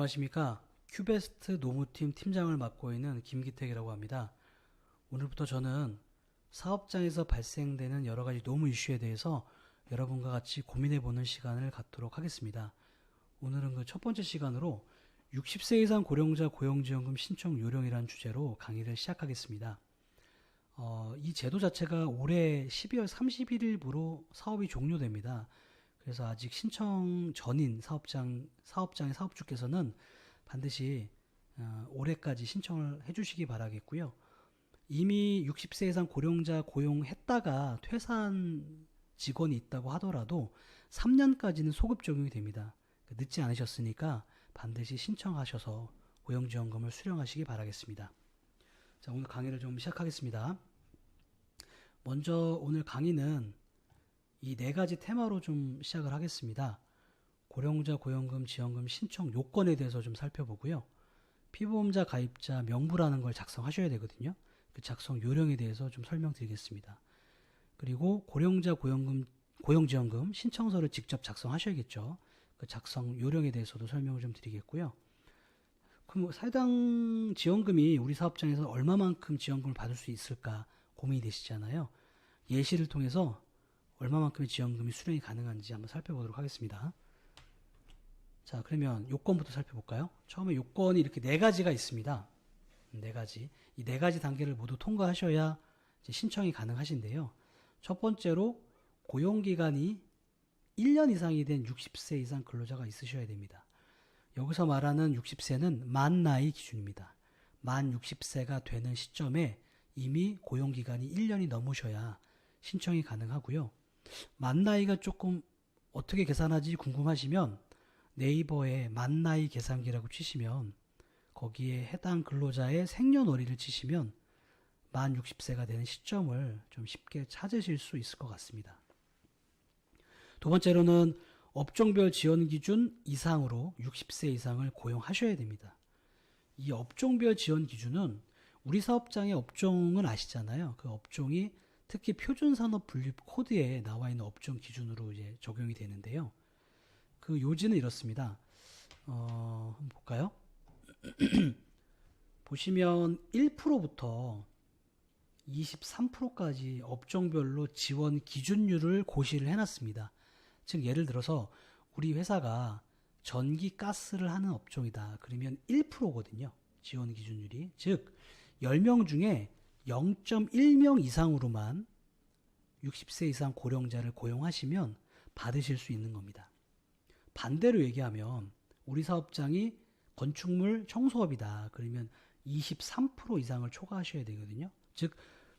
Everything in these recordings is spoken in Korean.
안녕하십니까. 큐베스트 노무팀 팀장을 맡고 있는 김기택이라고 합니다. 오늘부터 저는 사업장에서 발생되는 여러 가지 노무 이슈에 대해서 여러분과 같이 고민해보는 시간을 갖도록 하겠습니다. 오늘은 그 첫 번째 시간으로 60세 이상 고령자 고용지원금 신청 요령이라는 주제로 강의를 시작하겠습니다. 이 제도 자체가 올해 12월 31일부로 사업이 종료됩니다. 그래서 아직 신청 전인 사업장의 사업주께서는 반드시 올해까지 신청을 해주시기 바라겠고요. 이미 60세 이상 고령자 고용했다가 퇴사한 직원이 있다고 하더라도 3년까지는 소급 적용이 됩니다. 늦지 않으셨으니까 반드시 신청하셔서 고용지원금을 수령하시기 바라겠습니다. 자, 오늘 강의를 좀 시작하겠습니다. 먼저 오늘 강의는 이 네 가지 테마로 좀 시작을 하겠습니다. 고령자 고용금 지원금 신청 요건에 대해서 좀 살펴보고요. 피보험자 가입자 명부라는 걸 작성하셔야 되거든요. 그 작성 요령에 대해서 좀 설명드리겠습니다. 그리고 고령자 고용지원금 신청서를 직접 작성하셔야겠죠. 그 작성 요령에 대해서도 설명을 좀 드리겠고요. 그럼 사회당 지원금이 우리 사업장에서 얼마만큼 지원금을 받을 수 있을까 고민이 되시잖아요. 예시를 통해서 얼마만큼의 지원금이 수령이 가능한지 한번 살펴보도록 하겠습니다. 자, 그러면 요건부터 살펴볼까요? 처음에 요건이 이렇게 네 가지가 있습니다. 네 가지. 이 네 가지 단계를 모두 통과하셔야 이제 신청이 가능하신데요. 첫 번째로 고용기간이 1년 이상이 된 60세 이상 근로자가 있으셔야 됩니다. 여기서 말하는 60세는 만 나이 기준입니다. 만 60세가 되는 시점에 이미 고용기간이 1년이 넘으셔야 신청이 가능하고요. 만 나이가 조금 어떻게 계산하지 궁금하시면 네이버에 만 나이 계산기라고 치시면 거기에 해당 근로자의 생년월일을 치시면 만 60세가 되는 시점을 좀 쉽게 찾으실 수 있을 것 같습니다. 두 번째로는 업종별 지원 기준 이상으로 60세 이상을 고용하셔야 됩니다. 이 업종별 지원 기준은 우리 사업장의 업종은 아시잖아요. 그 업종이 특히 표준산업 분류 코드에 나와 있는 업종 기준으로 이제 적용이 되는데요. 그 요지는 이렇습니다. 한번 볼까요? 보시면 1%부터 23%까지 업종별로 지원 기준율을 고시를 해놨습니다. 즉 예를 들어서 우리 회사가 전기 가스를 하는 업종이다. 그러면 1%거든요. 지원 기준율이. 즉 10명 중에 0.1명 이상으로만 60세 이상 고령자를 고용하시면 받으실 수 있는 겁니다. 반대로 얘기하면 우리 사업장이 건축물 청소업이다. 그러면 23% 이상을 초과하셔야 되거든요. 즉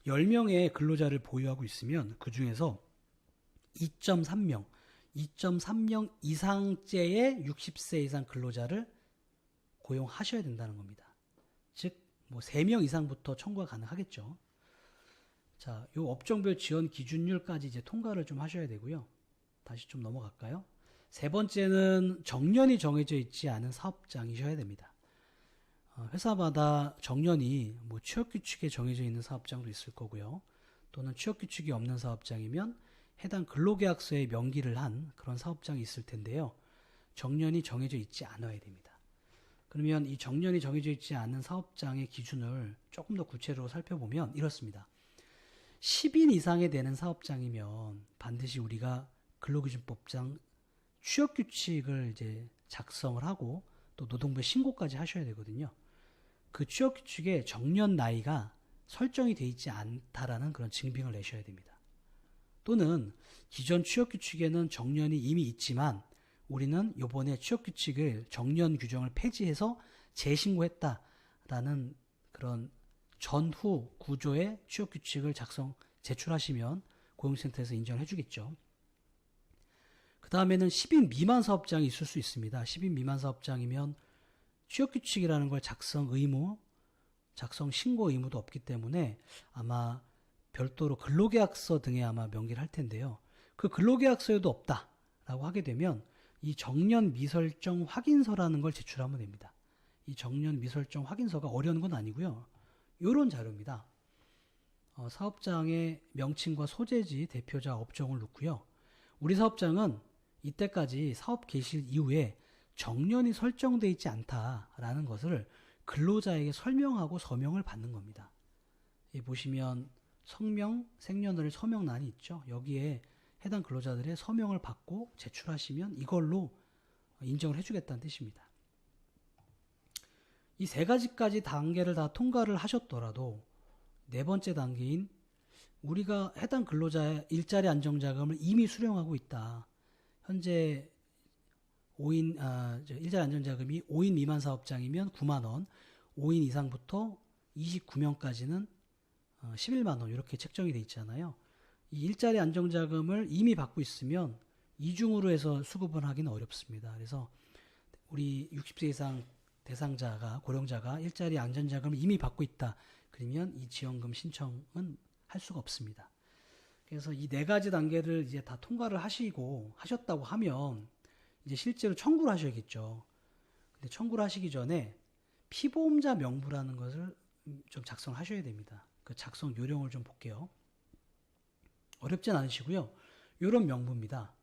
10명의 근로자를 보유하고 있으면 그 중에서 2.3명 이상째의 60세 이상 근로자를 고용하셔야 된다는 겁니다. 즉 뭐 3명 이상부터 청구가 가능하겠죠. 자, 요 업종별 지원 기준율까지 이제 통과를 좀 하셔야 되고요. 다시 좀 넘어갈까요? 세 번째는 정년이 정해져 있지 않은 사업장이셔야 됩니다. 회사마다 정년이 뭐 취업규칙에 정해져 있는 사업장도 있을 거고요. 또는 취업규칙이 없는 사업장이면 해당 근로계약서에 명기를 한 그런 사업장이 있을 텐데요. 정년이 정해져 있지 않아야 됩니다. 그러면 이 정년이 정해져 있지 않은 사업장의 기준을 조금 더 구체적으로 살펴보면 이렇습니다. 10인 이상이 되는 사업장이면 반드시 우리가 근로기준법상 취업규칙을 이제 작성을 하고 또 노동부에 신고까지 하셔야 되거든요. 그 취업규칙에 정년 나이가 설정이 되어 있지 않다라는 그런 증빙을 내셔야 됩니다. 또는 기존 취업규칙에는 정년이 이미 있지만 우리는 이번에 취업규칙을 정년 규정을 폐지해서 재신고했다라는 그런 전후 구조의 취업규칙을 제출하시면 고용센터에서 인정을 해주겠죠. 그 다음에는 10인 미만 사업장이 있을 수 있습니다. 10인 미만 사업장이면 취업규칙이라는 걸 작성 신고 의무도 없기 때문에 아마 별도로 근로계약서 등에 아마 명기를 할 텐데요. 그 근로계약서에도 없다라고 하게 되면 이 정년 미설정 확인서라는 걸 제출하면 됩니다. 이 정년 미설정 확인서가 어려운 건 아니고요. 요런 자료입니다. 사업장의 명칭과 소재지, 대표자, 업종을 넣고요. 우리 사업장은 이때까지 사업 개시 이후에 정년이 설정되어 있지 않다라는 것을 근로자에게 설명하고 서명을 받는 겁니다. 여기 보시면 성명, 생년월일 서명란이 있죠. 여기에 해당 근로자들의 서명을 받고 제출하시면 이걸로 인정을 해주겠다는 뜻입니다. 이 세 가지까지 단계를 다 통과를 하셨더라도 네 번째 단계인 우리가 해당 근로자의 일자리 안정자금을 이미 수령하고 있다. 현재 일자리 안정자금이 5인 미만 사업장이면 9만 원, 5인 이상부터 29명까지는 11만 원 이렇게 책정이 돼 있잖아요. 이 일자리 안정자금을 이미 받고 있으면 이중으로 해서 수급을 하기는 어렵습니다. 그래서 우리 60세 이상 대상자가 고령자가 일자리 안전자금을 이미 받고 있다. 그러면 이 지원금 신청은 할 수가 없습니다. 그래서 이 네 가지 단계를 이제 다 통과를 하셨다고 하면 이제 실제로 청구를 하셔야겠죠. 근데 청구를 하시기 전에 피보험자 명부라는 것을 좀 작성하셔야 됩니다. 그 작성 요령을 좀 볼게요. 어렵진 않으시고요. 이런 명부입니다.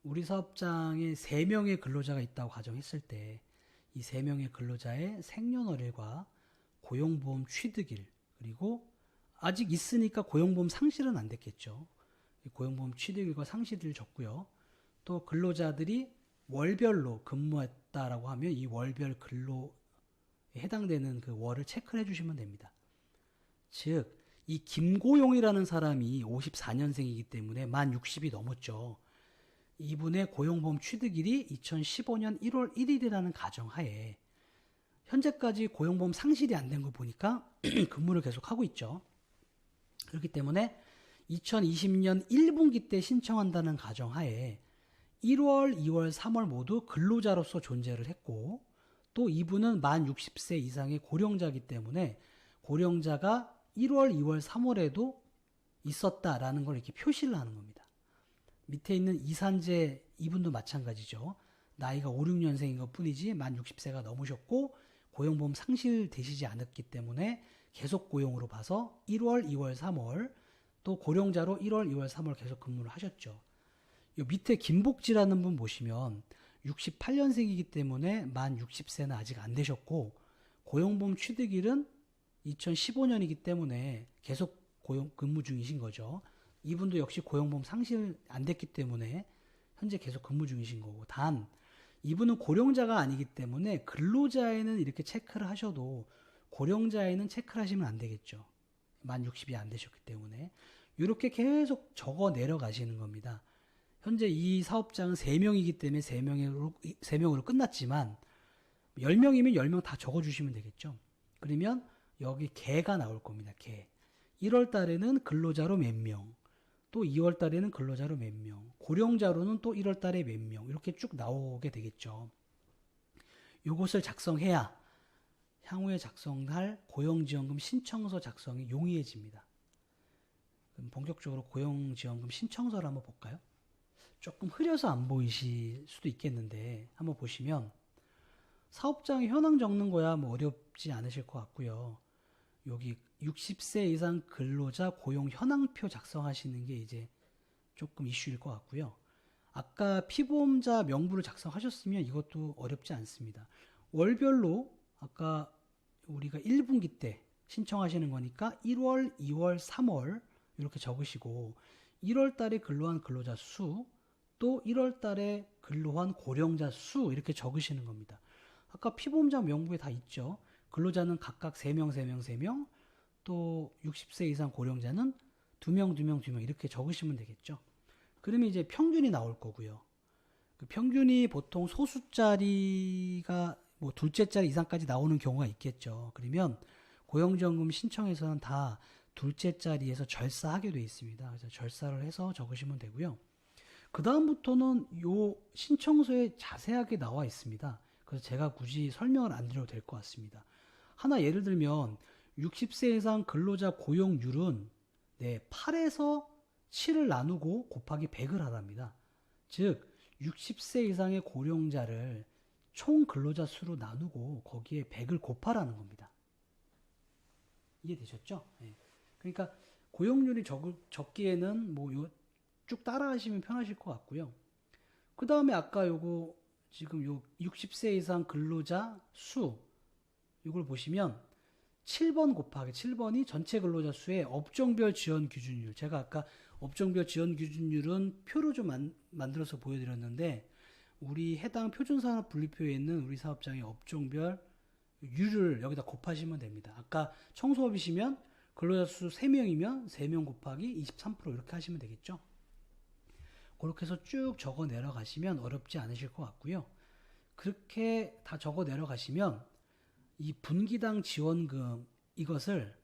우리 사업장에 3명의 근로자가 있다고 가정했을 때 이 3명의 근로자의 생년월일과 고용보험 취득일 그리고 아직 있으니까 고용보험 상실은 안 됐겠죠. 고용보험 취득일과 상실을 적고요. 또 근로자들이 월별로 근무했다라고 하면 이 월별 근로에 해당되는 그 월을 체크를 해주시면 됩니다. 즉, 이 김고용이라는 사람이 54년생이기 때문에 만 60이 넘었죠. 이분의 고용보험 취득일이 2015년 1월 1일이라는 가정하에 현재까지 고용보험 상실이 안 된 거 보니까 근무를 계속 하고 있죠. 그렇기 때문에 2020년 1분기 때 신청한다는 가정하에 1월, 2월, 3월 모두 근로자로서 존재를 했고 또 이분은 만 60세 이상의 고령자이기 때문에 고령자가 1월, 2월, 3월에도 있었다라는 걸 이렇게 표시를 하는 겁니다. 밑에 있는 이산재 이분도 마찬가지죠. 나이가 5, 6년생인 것 뿐이지 만 60세가 넘으셨고 고용보험 상실되시지 않았기 때문에 계속 고용으로 봐서 1월, 2월, 3월 또 고령자로 1월, 2월, 3월 계속 근무를 하셨죠. 이 밑에 김복지라는 분 보시면 68년생이기 때문에 만 60세는 아직 안 되셨고 고용보험 취득일은 2015년이기 때문에 계속 근무 중이신 거죠. 이분도 역시 고용보험 상실 안 됐기 때문에 현재 계속 근무 중이신 거고 단 이분은 고령자가 아니기 때문에 근로자에는 이렇게 체크를 하셔도 고령자에는 체크를 하시면 안 되겠죠. 만 60이 안 되셨기 때문에 이렇게 계속 적어 내려가시는 겁니다. 현재 이 사업장은 3명이기 때문에 3명으로 끝났지만 10명이면 10명 다 적어주시면 되겠죠. 그러면 여기 개가 나올 겁니다. 개. 1월 달에는 근로자로 몇 명, 또 2월 달에는 근로자로 몇 명, 고령자로는 또 1월 달에 몇 명, 이렇게 쭉 나오게 되겠죠. 이것을 작성해야 향후에 작성할 고용지원금 신청서 작성이 용이해집니다. 그럼 본격적으로 고용지원금 신청서를 한번 볼까요? 조금 흐려서 안 보이실 수도 있겠는데 한번 보시면 사업장에 현황 적는 거야 뭐 어렵지 않으실 것 같고요. 여기 60세 이상 근로자 고용 현황표 작성하시는 게 이제 조금 이슈일 것 같고요. 아까 피보험자 명부를 작성하셨으면 이것도 어렵지 않습니다. 월별로 아까 우리가 1분기 때 신청하시는 거니까 1월, 2월, 3월 이렇게 적으시고 1월 달에 근로한 근로자 수, 또 1월 달에 근로한 고령자 수 이렇게 적으시는 겁니다. 아까 피보험자 명부에 다 있죠. 근로자는 각각 3명, 3명, 3명, 또 60세 이상 고령자는 2명, 2명, 2명 이렇게 적으시면 되겠죠. 그러면 이제 평균이 나올 거고요. 그 평균이 보통 소수자리가 뭐 둘째 자리 이상까지 나오는 경우가 있겠죠. 그러면 고용지원금 신청에서는 다 둘째 자리에서 절사하게 되어 있습니다. 그래서 절사를 해서 적으시면 되고요. 그 다음부터는 요 신청서에 자세하게 나와 있습니다. 그래서 제가 굳이 설명을 안 드려도 될 것 같습니다. 하나 예를 들면 60세 이상 근로자 고용률은 8에서 7을 나누고 곱하기 100을 하랍니다. 즉 60세 이상의 고령자를 총 근로자 수로 나누고 거기에 100을 곱하라는 겁니다. 이해되셨죠? 네. 그러니까 고용률이 적기에는 뭐 쭉 따라하시면 편하실 것 같고요. 그 다음에 아까 요거 지금 요 60세 이상 근로자 수 이걸 보시면 7번 곱하기 7번이 전체 근로자 수의 업종별 지원 기준율. 제가 아까 업종별 지원 기준율은 표로 좀 만들어서 보여드렸는데 우리 해당 표준산업 분리표에 있는 우리 사업장의 업종별 율을 여기다 곱하시면 됩니다. 아까 청소업이시면 근로자 수 3명이면 3명 곱하기 23% 이렇게 하시면 되겠죠. 그렇게 해서 쭉 적어 내려가시면 어렵지 않으실 것 같고요. 그렇게 다 적어 내려가시면 이 분기당 지원금 이것을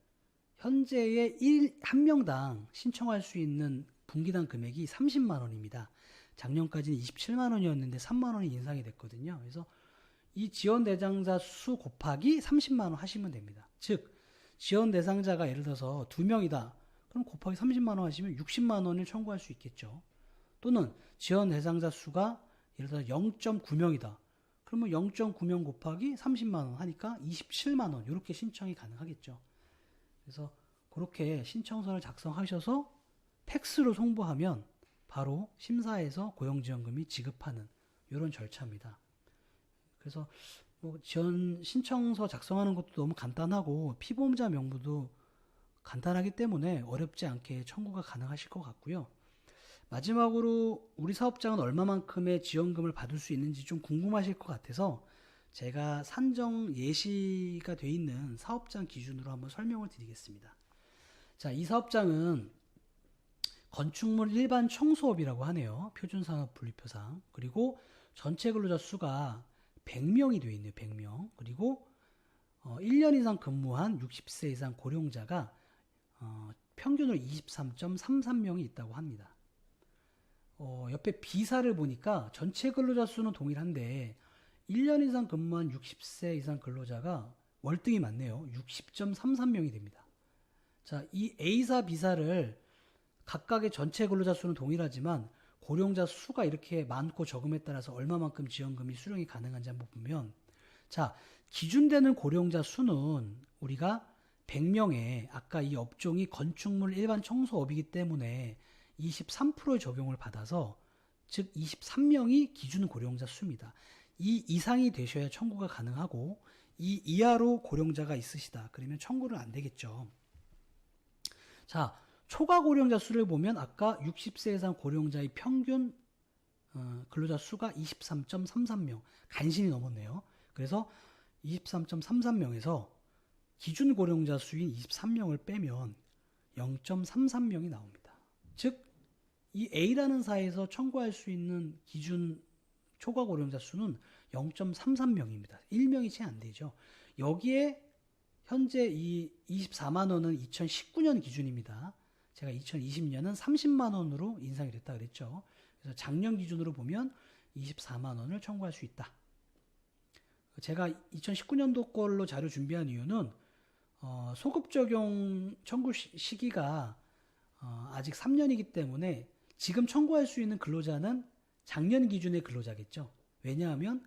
현재의 한 명당 신청할 수 있는 분기당 금액이 30만 원입니다. 작년까지는 27만 원이었는데 3만 원이 인상이 됐거든요. 그래서 이 지원 대상자 수 곱하기 30만 원 하시면 됩니다. 즉 지원 대상자가 예를 들어서 2명이다. 그럼 곱하기 30만 원 하시면 60만 원을 청구할 수 있겠죠. 또는 지원 대상자 수가 예를 들어서 0.9명이다. 그러면 0.9명 곱하기 30만 원 하니까 27만 원 이렇게 신청이 가능하겠죠. 그래서 그렇게 신청서를 작성하셔서 팩스로 송부하면 바로 심사해서 고용지원금이 지급하는 이런 절차입니다. 그래서 뭐 지원 신청서 작성하는 것도 너무 간단하고 피보험자 명부도 간단하기 때문에 어렵지 않게 청구가 가능하실 것 같고요. 마지막으로 우리 사업장은 얼마만큼의 지원금을 받을 수 있는지 좀 궁금하실 것 같아서 제가 산정 예시가 돼 있는 사업장 기준으로 한번 설명을 드리겠습니다. 자, 이 사업장은 건축물 일반 청소업이라고 하네요. 표준산업 분리표상. 그리고 전체 근로자 수가 100명이 되어 있네요. 100명. 그리고 1년 이상 근무한 60세 이상 고령자가 평균으로 23.33명이 있다고 합니다. 옆에 비사를 보니까 전체 근로자 수는 동일한데 1년 이상 근무한 60세 이상 근로자가 월등히 많네요. 60.33명이 됩니다. 자, 이 A사, B사를 각각의 전체 근로자 수는 동일하지만 고령자 수가 이렇게 많고 적음에 따라서 얼마만큼 지원금이 수령이 가능한지 한번 보면, 자, 기준되는 고령자 수는 우리가 100명에 아까 이 업종이 건축물 일반 청소업이기 때문에 23%의 적용을 받아서 즉 23명이 기준 고령자 수입니다. 이 이상이 되셔야 청구가 가능하고 이 이하로 고령자가 있으시다. 그러면 청구는 안 되겠죠. 자, 초과 고령자 수를 보면 아까 60세 이상 고령자의 평균 근로자 수가 23.33명, 간신히 넘었네요. 그래서 23.33명에서 기준 고령자 수인 23명을 빼면 0.33명이 나옵니다. 즉, 이 A라는 사에서 청구할 수 있는 기준 초과 고령자 수는 0.33명입니다. 1명이 채 안 되죠. 여기에 현재 이 24만 원은 2019년 기준입니다. 제가 2020년은 30만 원으로 인상이 됐다 그랬죠. 그래서 작년 기준으로 보면 24만 원을 청구할 수 있다. 제가 2019년도 걸로 자료 준비한 이유는 소급 적용 청구 시기가 아직 3년이기 때문에 지금 청구할 수 있는 근로자는 작년 기준의 근로자겠죠. 왜냐하면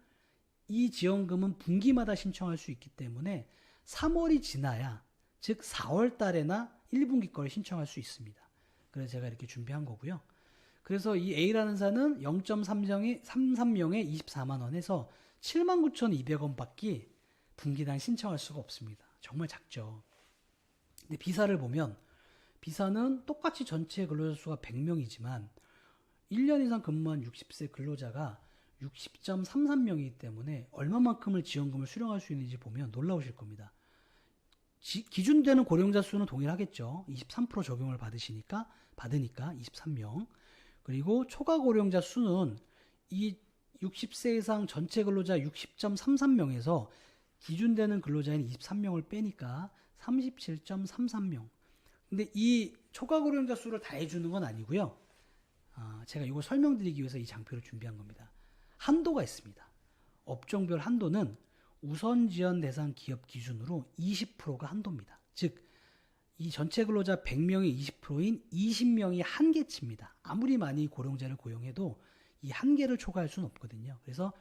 이 지원금은 분기마다 신청할 수 있기 때문에 3월이 지나야, 즉 4월 달에나 1분기 거를 신청할 수 있습니다. 그래서 제가 이렇게 준비한 거고요. 그래서 이 A라는 사는 0.33명에 24만 원에서 79,200원 밖에 분기당 신청할 수가 없습니다. 정말 작죠. 근데 B사를 보면 B사는 똑같이 전체 근로자 수가 100명이지만 1년 이상 근무한 60세 근로자가 60.33명이기 때문에 얼마만큼을 지원금을 수령할 수 있는지 보면 놀라우실 겁니다. 기준되는 고령자 수는 동일하겠죠. 23% 적용을 받으니까 23명. 그리고 초과 고령자 수는 이 60세 이상 전체 근로자 60.33명에서 기준되는 근로자인 23명을 빼니까 37.33명. 근데 이 초과 고령자 수를 다 해주는 건 아니고요. 제가 이거 설명드리기 위해서 이 장표를 준비한 겁니다. 한도가 있습니다. 업종별 한도는 우선 지원 대상 기업 기준으로 20%가 한도입니다. 즉, 이 전체 근로자 100명의 20%인 20명이 한계치입니다. 아무리 많이 고령자를 고용해도 이 한계를 초과할 수는 없거든요. 그래서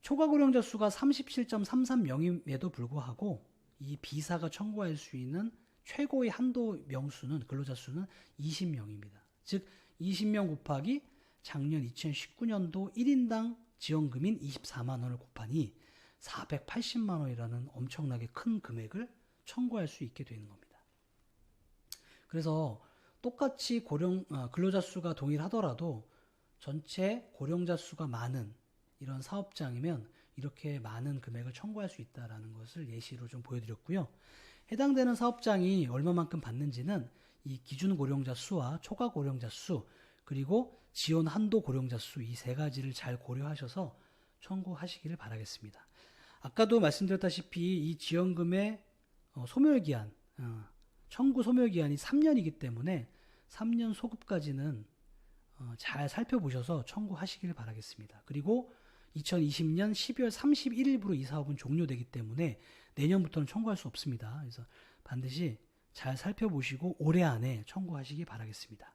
초과 고령자 수가 37.33명임에도 불구하고 이 B사가 청구할 수 있는 최고의 한도 명수는, 근로자 수는 20명입니다. 즉 20명 곱하기 작년 2019년도 1인당 지원금인 24만 원을 곱하니 480만 원이라는 엄청나게 큰 금액을 청구할 수 있게 되는 겁니다. 그래서 똑같이 근로자 수가 동일하더라도 전체 고령자 수가 많은 이런 사업장이면 이렇게 많은 금액을 청구할 수 있다는 것을 예시로 좀 보여드렸고요. 해당되는 사업장이 얼마만큼 받는지는 이 기준 고령자 수와 초과 고령자 수, 그리고 지원 한도 고령자 수, 이 세 가지를 잘 고려하셔서 청구하시기를 바라겠습니다. 아까도 말씀드렸다시피 이 지원금의 소멸기한, 청구 소멸기한이 3년이기 때문에 3년 소급까지는 잘 살펴보셔서 청구하시길 바라겠습니다. 그리고 2020년 12월 31일부로 이 사업은 종료되기 때문에 내년부터는 청구할 수 없습니다. 그래서 반드시 잘 살펴보시고 올해 안에 청구하시기 바라겠습니다.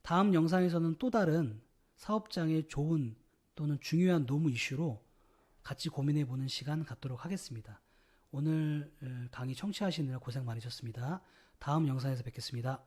다음 영상에서는 또 다른 사업장의 좋은 또는 중요한 노무 이슈로 같이 고민해보는 시간 갖도록 하겠습니다. 오늘 강의 청취하시느라 고생 많으셨습니다. 다음 영상에서 뵙겠습니다.